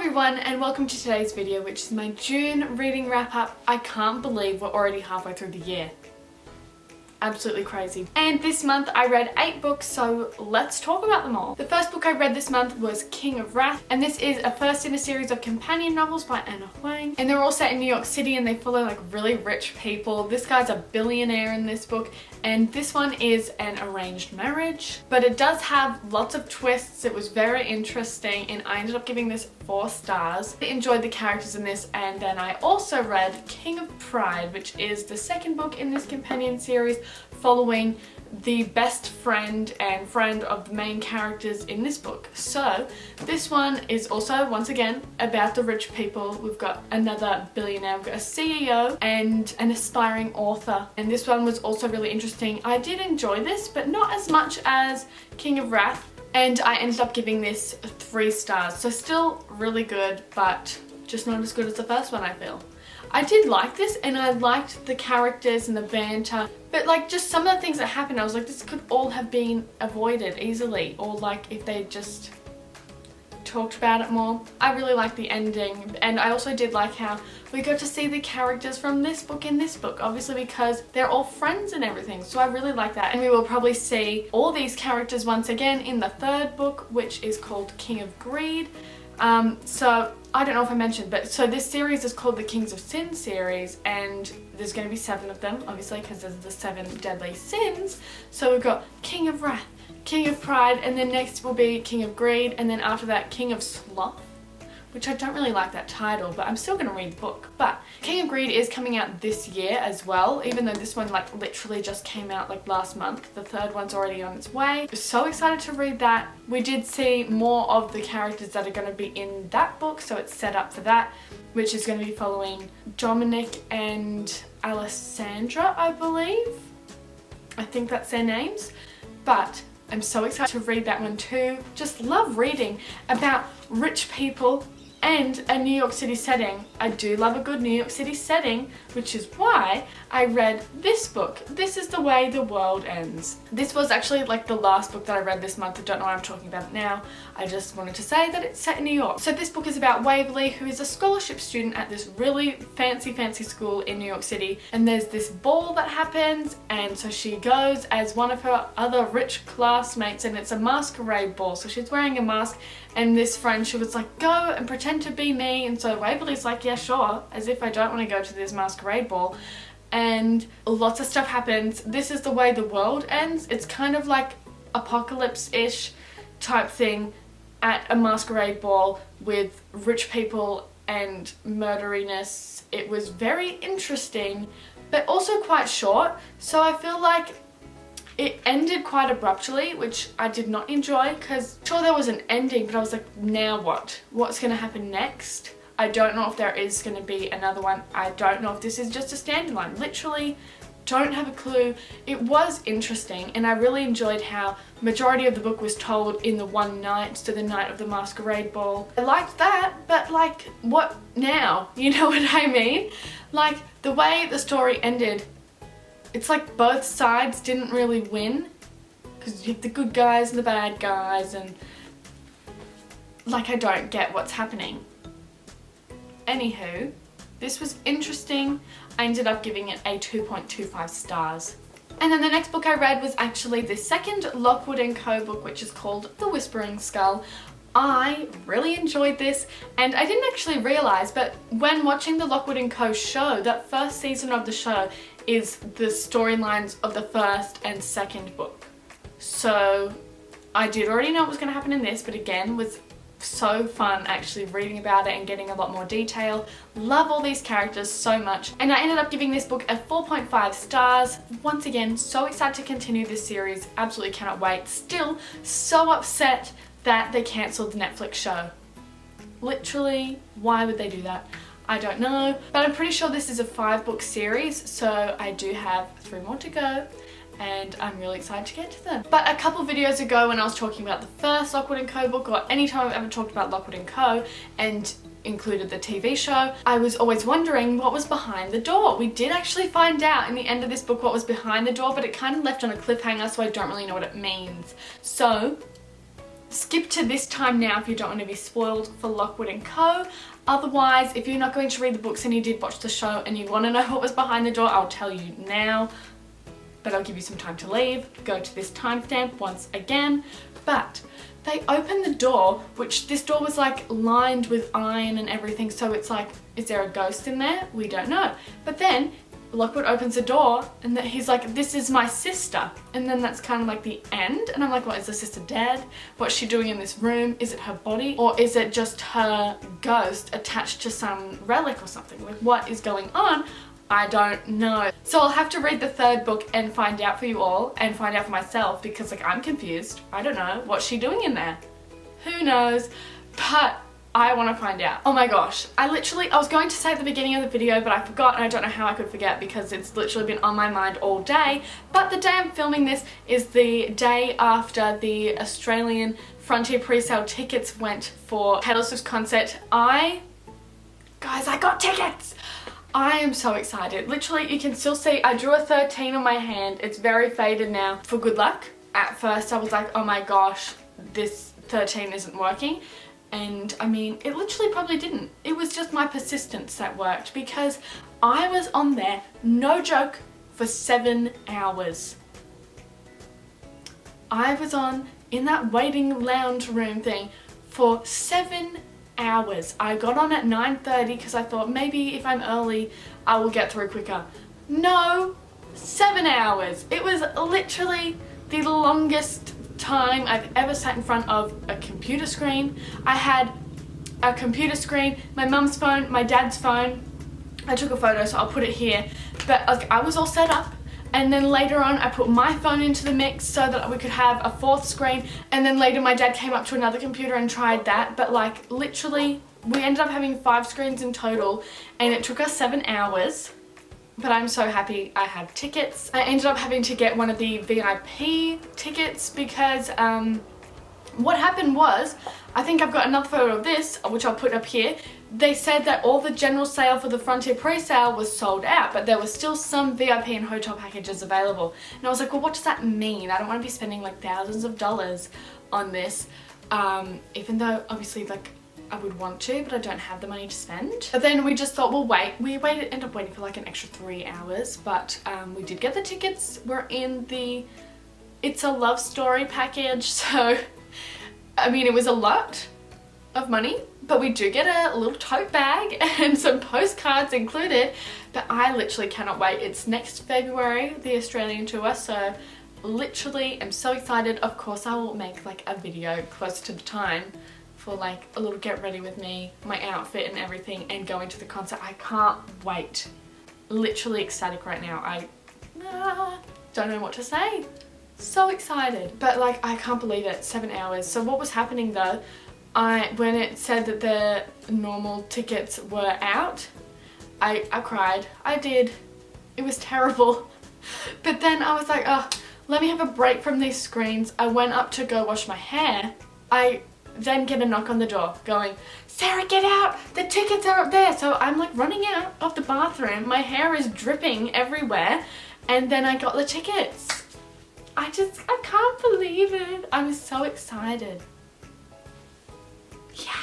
everyone and welcome to today's video, which is my June reading wrap up. I can't believe we're already halfway through the year. Absolutely crazy. And this month I read 8 books, so let's talk about them all. The first book I read this month was King of Wrath, and this is a first in a series of companion novels by Anna Huang. And they're all set in New York City and they follow like really rich people. This guy's a billionaire in this book, and this one is an arranged marriage. But it does have lots of twists. It was very interesting and I ended up giving this 4 stars. I enjoyed the characters in this, and then I also read King of Pride, which is the second book in this companion series, following the best friend and friend of the main characters in this book. So this one is also once again about the rich people. We've got another billionaire, we've got a CEO and an aspiring author, and this one was also really interesting. I did enjoy this, but not as much as King of Wrath, and I ended up giving this 3 stars. So still really good, but just not as good as the first one, I feel. I did like this and I liked the characters and the banter, but like just some of the things that happened, I was like, this could all have been avoided easily, or like if they just talked about it more. I really liked the ending, and I also did like how we got to see the characters from this book in this book, obviously because they're all friends and everything, so I really like that. And we will probably see all these characters once again in the third book, which is called King of Greed. So I don't know if I mentioned, but so this series is called the Kings of Sin series, and there's going to be 7 of them, obviously, because there's the 7 deadly sins. So we've got King of Wrath, King of Pride, and then next will be King of Greed, and then after that King of Sloth, which I don't really like that title, but I'm still going to read the book. But King of Greed is coming out this year as well, even though this one like literally just came out like last month. The third one's already on its way. So excited to read that. We did see more of the characters that are going to be in that book, so it's set up for that, which is going to be following Dominic and Alessandra, I believe. I think that's their names. But I'm so excited to read that one too. Just love reading about rich people and a New York City setting. I do love a good New York City setting, which is why I read this book. This is The Way the World Ends. This was actually like the last book that I read this month. I don't know why I'm talking about it now. I just wanted to say that it's set in New York. So this book is about Waverly, who is a scholarship student at this really fancy school in New York City. And there's this ball that happens, and so she goes as one of her other rich classmates, and it's a masquerade ball. So she's wearing a mask, and this friend, she was like, go and pretend to be me. And so Waverly's like, yeah, sure, as if I don't want to go to this masquerade ball. And lots of stuff happens. This is the way the world ends. It's kind of like apocalypse-ish type thing at a masquerade ball with rich people and murderiness. It was very interesting, but also quite short. So I feel like it ended quite abruptly, which I did not enjoy, because sure there was an ending, but I was like, now what? What's going to happen next? I don't know if there is going to be another one. I don't know if this is just a standalone. Literally don't have a clue. It was interesting, and I really enjoyed how majority of the book was told in the one night, so the night of the masquerade ball. I liked that, but like, what now? You know what I mean? Like, the way the story ended, it's like both sides didn't really win, because you have the good guys and the bad guys, and like I don't get what's happening. Anywho, this was interesting. I ended up giving it a 2.25 stars. And then the next book I read was actually the second Lockwood & Co book, which is called The Whispering Skull. I really enjoyed this, and I didn't actually realise, but when watching the Lockwood & Co show, that first season of the show is the storylines of the first and second book. So I did already know what was going to happen in this, but again, was so fun actually reading about it and getting a lot more detail. Love all these characters so much, and I ended up giving this book a 4.5 stars. Once again, so excited to continue this series. Absolutely cannot wait. Still so upset that they cancelled the Netflix show. Literally, why would they do that? I don't know, but I'm pretty sure this is a 5-book series, so I do have 3 more to go, and I'm really excited to get to them. But a couple videos ago, when I was talking about the first Lockwood & Co book, or any time I've ever talked about Lockwood & Co and included the TV show, I was always wondering what was behind the door. We did actually find out in the end of this book what was behind the door, but it kind of left on a cliffhanger, so I don't really know what it means. So skip to this time now if you don't want to be spoiled for Lockwood & Co. Otherwise, if you're not going to read the books and you did watch the show and you want to know what was behind the door, I'll tell you now. But I'll give you some time to leave. Go to this timestamp once again. But they opened the door, which this door was like lined with iron and everything. So it's like, is there a ghost in there? We don't know. But then Lockwood opens the door and he's like, this is my sister. And then that's kind of like the end. And I'm like, what, is the sister dead? What's she doing in this room? Is it her body? Or is it just her ghost attached to some relic or something? Like, what is going on? I don't know. So I'll have to read the third book and find out for you all and find out for myself because like I'm confused. I don't know. What's she doing in there? Who knows? But I want to find out. Oh my gosh. I was going to say at the beginning of the video, but I forgot and I don't know how I could forget because it's literally been on my mind all day. But the day I'm filming this is the day after the Australian Frontier pre-sale tickets went for Taylor Swift's concert. Guys, I got tickets! I am so excited. Literally, you can still see I drew a 13 on my hand. It's very faded now. For good luck. At first, I was like, oh my gosh, this 13 isn't working. And I mean, it literally probably didn't. It was just my persistence that worked because I was on there, no joke, for 7 hours. I was on in that waiting lounge room thing for 7 hours. I got on at 9:30 because I thought maybe if I'm early, I will get through quicker. No, 7 hours. It was literally the longest time I've ever sat in front of a computer screen. I had a computer screen, my mum's phone, my dad's phone. I took a photo, so I'll put it here. But like, I was all set up. And then later on, I put my phone into the mix so that we could have a fourth screen. And then later my dad came up to another computer and tried that. But like literally, we ended up having 5 screens in total and it took us 7 hours. But I'm so happy I have tickets. I ended up having to get one of the VIP tickets because what happened was, I think I've got another photo of this, which I'll put up here. They said that all the general sale for the Frontier pre-sale was sold out, but there was still some VIP and hotel packages available. And I was like, well, what does that mean? I don't want to be spending like thousands of dollars on this, even though obviously like I would want to, but I don't have the money to spend. But then we just thought, we'll wait. Ended up waiting for like an extra 3 hours, but we did get the tickets. We're in the It's a Love Story package, so I mean, it was a lot of money, but we do get a little tote bag and some postcards included. But I literally cannot wait. It's next February, the Australian tour, so literally I'm so excited. Of course, I will make like a video close to the time for like a little get ready with me, my outfit and everything, and going to the concert. I can't wait. Literally ecstatic right now. I don't know what to say. So excited. But like, I can't believe it, 7 hours. So what was happening though, when it said that the normal tickets were out, I cried. I did. It was terrible. But then I was like, oh, let me have a break from these screens. I went up to go wash my hair. I then get a knock on the door going, Sarah, get out! The tickets are up there. So I'm like running out of the bathroom. My hair is dripping everywhere. And then I got the tickets. I can't believe it. I'm so excited. Yeah.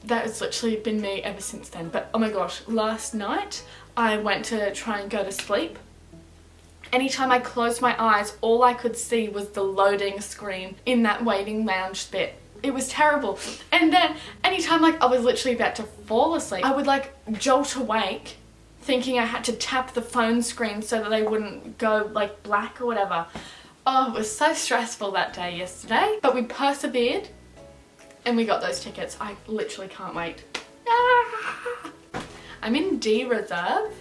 That has literally been me ever since then. But oh my gosh, last night I went to try and go to sleep. Anytime I closed my eyes, all I could see was the loading screen in that waiting lounge bit. It was terrible. And then anytime like I was literally about to fall asleep, I would like jolt awake thinking I had to tap the phone screen so that they wouldn't go like black or whatever. Oh, it was so stressful that day yesterday. But we persevered and we got those tickets. I literally can't wait. I'm in D reserve,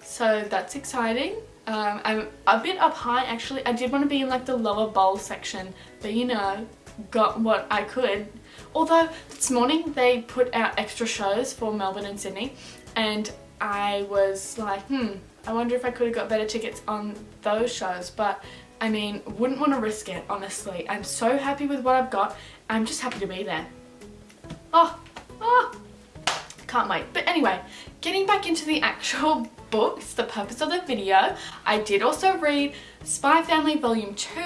so that's exciting. I'm a bit up high actually. I did want to be in like the lower bowl section, but you know, got what I could. Although this morning they put out extra shows for Melbourne and Sydney, and I was like, I wonder if I could have got better tickets on those shows. But I mean, wouldn't want to risk it, honestly. I'm so happy with what I've got. I'm just happy to be there. Oh, can't wait. But anyway, getting back into the actual books, the purpose of the video, I did also read Spy Family Volume 2.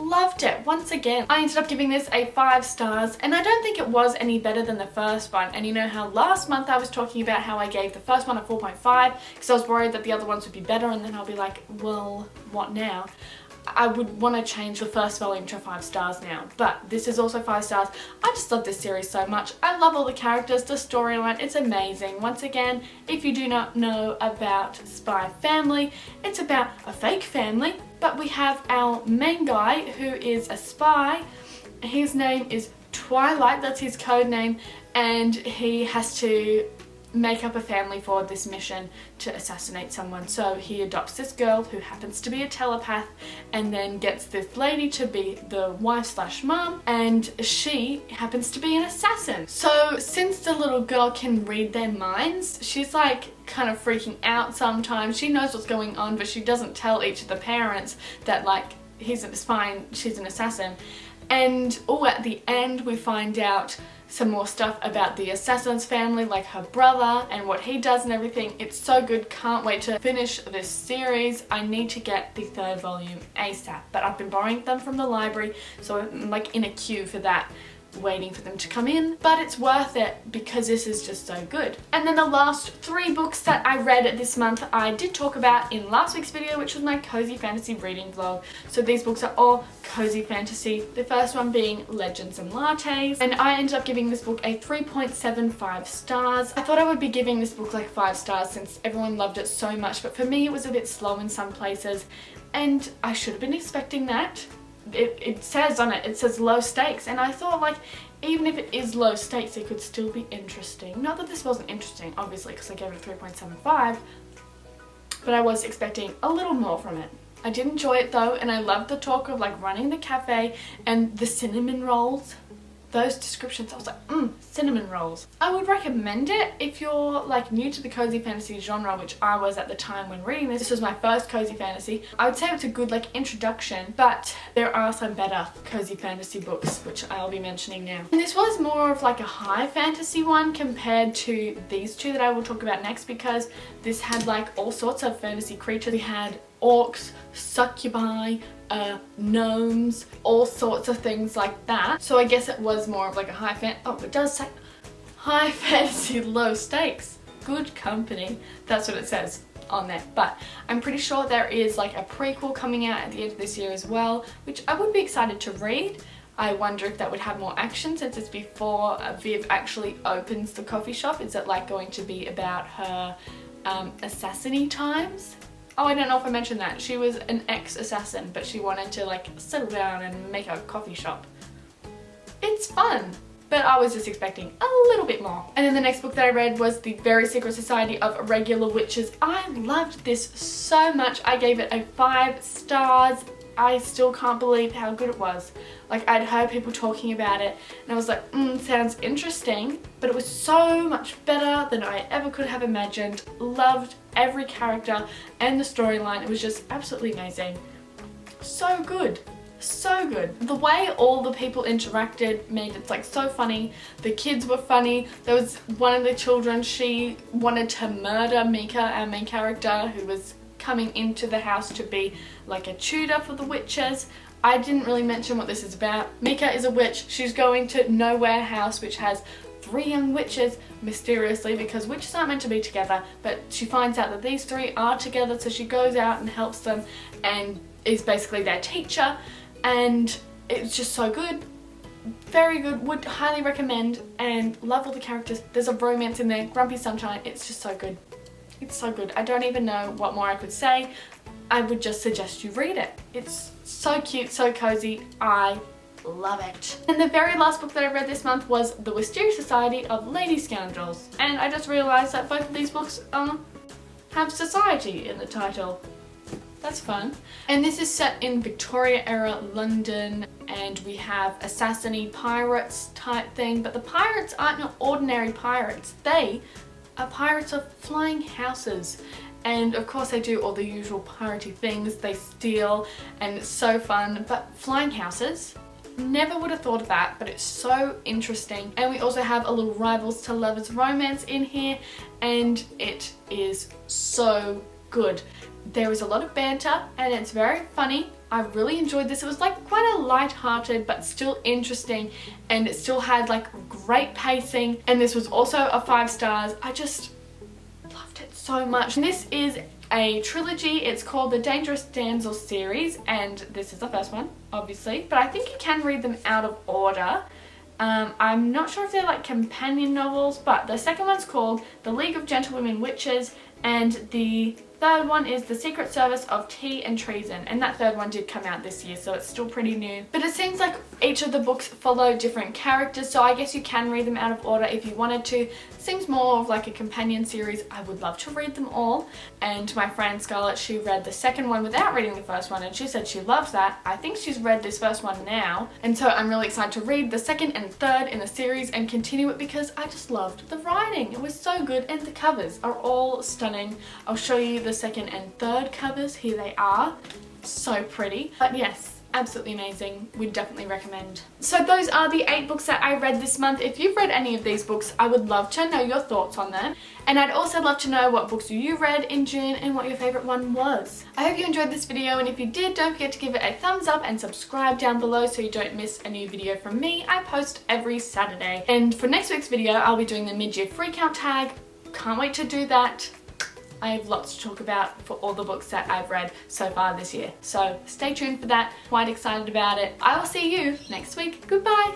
loved it. Once again, I ended up giving this a 5 stars, and I don't think it was any better than the first one. And you know how last month I was talking about how I gave the first one a 4.5 because I was worried that the other ones would be better, and then I'll be like, well, what now? I would want to change the first volume to 5 stars now, but this is also 5 stars. I just love this series so much. I love all the characters, the storyline, it's amazing. Once again, if you do not know about Spy Family, it's about a fake family, but we have our main guy who is a spy. His name is Twilight, that's his code name, and he has to make up a family for this mission to assassinate someone. So he adopts this girl who happens to be a telepath, and then gets this lady to be the wife/mum, and she happens to be an assassin. So since the little girl can read their minds, she's like kind of freaking out sometimes. She knows what's going on, but she doesn't tell each of the parents that like he's a spy and she's an assassin. And at the end we find out some more stuff about the assassin's family, like her brother and what he does and everything. It's so good, can't wait to finish this series. I need to get the 3rd volume ASAP, but I've been borrowing them from the library, so I'm like in a queue for that, waiting for them to come in, but it's worth it because this is just so good. And then the last 3 books that I read this month I did talk about in last week's video, which was my cozy fantasy reading vlog. So these books are all cozy fantasy, the first one being Legends and Lattes, and I ended up giving this book a 3.75 stars. I thought I would be giving this book like 5 stars since everyone loved it so much, but for me it was a bit slow in some places, and I should have been expecting that. It says on it, it says low stakes, and I thought like even if it is low stakes it could still be interesting. Not that this wasn't interesting obviously because I gave it a 3.75, but I was expecting a little more from it. I did enjoy it though, and I loved the talk of like running the cafe and the cinnamon rolls. Those descriptions, I was like, cinnamon rolls. I would recommend it if you're like new to the cozy fantasy genre, which I was at the time when reading this. This was my first cozy fantasy. I would say it's a good like introduction, but there are some better cozy fantasy books, which I'll be mentioning now. And this was more of like a high fantasy one compared to these 2 that I will talk about next, because this had like all sorts of fantasy creatures. We had orcs, succubi, gnomes, all sorts of things like that. So I guess it was more of like a it does say high fantasy, low stakes, good company. That's what it says on there. But I'm pretty sure there is like a prequel coming out at the end of this year as well, which I would be excited to read. I wonder if that would have more action since it's before Viv actually opens the coffee shop. Is it like going to be about her assassin-y times? Oh, I don't know if I mentioned that. She was an ex-assassin, but she wanted to like settle down and make a coffee shop. It's fun, but I was just expecting a little bit more. And then the next book that I read was The Very Secret Society of Irregular Witches. I loved this so much. I gave it a 5 stars. I still can't believe how good it was. Like, I'd heard people talking about it and I was like, sounds interesting, but it was so much better than I ever could have imagined. Loved every character and the storyline. It was just absolutely amazing. So good. So good. The way all the people interacted made it like so funny. The kids were funny. There was one of the children, she wanted to murder Mika, our main character, who was coming into the house to be like a tutor for the witches. I didn't really mention what this is about. Mika is a witch. She's going to Nowhere House, which has 3 young witches, mysteriously, because witches aren't meant to be together, but she finds out that these 3 are together, so she goes out and helps them and is basically their teacher, and it's just so good. Very good, would highly recommend, and love all the characters. There's a romance in there, Grumpy Sunshine, it's just so good. It's so good. I don't even know what more I could say. I would just suggest you read it. It's so cute, so cozy. I love it. And the very last book that I read this month was The Wisteria Society of Lady Scoundrels. And I just realised that both of these books have society in the title. That's fun. And this is set in Victoria era London, and we have assassin-y pirates type thing, but the pirates aren't your ordinary pirates. They are pirates of flying houses. And of course they do all the usual piratey things, they steal, and it's so fun. But flying houses, never would have thought of that, but it's so interesting. And we also have a little rivals to lovers romance in here, and it is so good. There is a lot of banter and it's very funny. I really enjoyed this. It was like quite a light-hearted but still interesting, and it still had like great pacing, and this was also a 5 stars. I just loved it so much. And this is a trilogy. It's called the Dangerous Damsel series, and this is the first one, obviously, but I think you can read them out of order. I'm not sure if they're like companion novels, but the second one's called The League of Gentlewomen Witches, and the third one is The Secret Service of Tea and Treason, and that third one did come out this year, so it's still pretty new. But it seems like each of the books follow different characters, so I guess you can read them out of order if you wanted to. Seems more of like a companion series. I would love to read them all. And my friend Scarlett, she read the second one without reading the first one, and she said she loves that. I think she's read this first one now, and so I'm really excited to read the second and third in the series and continue it because I just loved the writing. It was so good, and the covers are all stunning. I'll show you the second and third covers. Here they are. So pretty. But yes, absolutely amazing. We'd definitely recommend. So those are the 8 books that I read this month. If you've read any of these books, I would love to know your thoughts on them. And I'd also love to know what books you read in June and what your favourite one was. I hope you enjoyed this video, and if you did, don't forget to give it a thumbs up and subscribe down below so you don't miss a new video from me. I post every Saturday. And for next week's video, I'll be doing the mid-year free count tag. Can't wait to do that. I have lots to talk about for all the books that I've read so far this year. So stay tuned for that. Quite excited about it. I will see you next week. Goodbye.